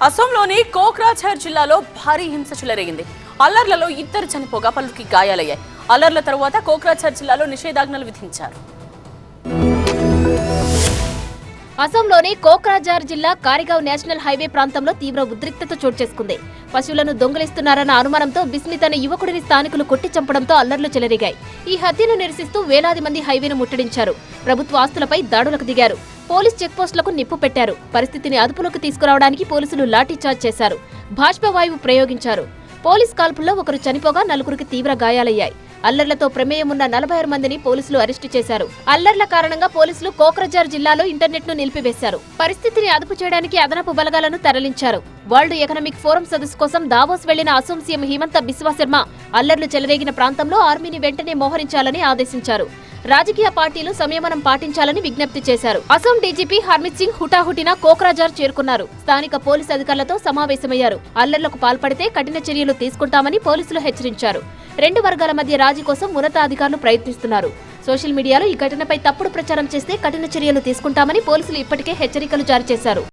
అసోంలోని కోక్రాఝార్ జిల్లాలో భారీ హింస చెలరేగింది. అల్లర్లలో 2 చనిపోగా పలువురికి గాయాలయ్యాయి. అల్లర్ల తరువాత కోక్రాఝార్ జిల్లాలో నిషేధాజ్ఞలు విధించారు. అసోంలోని కోక్రాఝార్ జిల్లా కారిగావ్ నేషనల్ హైవే ప్రాంతంలో తీవ్ర ఉద్రిక్తత చోటు చేసుకుంది. పశువులను దొంగిలిస్తున్నారన్న అనుమానంతో బిస్మిత్ అనే యువకుడిని స్థానికులు కొట్టి చంపడంతో అల్లర్లు చెలరేగాయి. ఈ హత్యను నిరసిస్తూ వేలాది మంది హైవేను ముట్టడించారు. ప్రభుత్వ ఆస్తులపై దాడులకు దిగారు. పోలీస్ చెక్పోస్టులకు నిప్పు పెట్టారు. పరిస్థితిని అదుపులోకి తీసుకురావడానికి పోలీసులు లాఠీచార్జ్ చేశారు. బాష్పవాయువు ప్రయోగించారు. పోలీస్ కాల్పుల్లో 1 చనిపోగా 4కి తీవ్ర గాయాలయ్యాయి. అల్లర్లతో ప్రమేయం ఉన్న 46 మందిని పోలీసులు అరెస్టు చేశారు. అల్లర్ల కారణంగా పోలీసులు కోక్రాఝార్ జిల్లాలో ఇంటర్నెట్ ను నిలిపివేశారు. పరిస్థితిని అదుపు చేయడానికి అదనపు బలగాలను తరలించారు. వరల్డ్ ఎకనామిక్ ఫోరం సదస్సు కోసం దావోస్ వెళ్లిన అసోం సీఎం హిమంత బిస్వా శర్మ అల్లర్లు చెలరేగిన ప్రాంతంలో ఆర్మీని వెంటనే మోహరించాలని ఆదేశించారు. రాజకీయ పార్టీలు సంయమనం పాటించాలని విజ్ఞప్తి చేశారు. అసోం డీజీపీ హర్మిత్ సింగ్ హుటాహుటిన కోక్రాఝార్ చేరుకున్నారు. స్థానిక పోలీసు అధికారులతో సమావేశమయ్యారు. అల్లర్లకు పాల్పడితే కఠిన చర్యలు తీసుకుంటామని పోలీసులు హెచ్చరించారు. 2 వర్గాల మధ్య రాజీ కోసం ఉన్నతాధికారులు ప్రయత్నిస్తున్నారు. సోషల్ మీడియాలో ఈ ఘటనపై తప్పుడు ప్రచారం చేస్తే కఠిన చర్యలు తీసుకుంటామని పోలీసులు ఇప్పటికే హెచ్చరికలు జారీ చేశారు.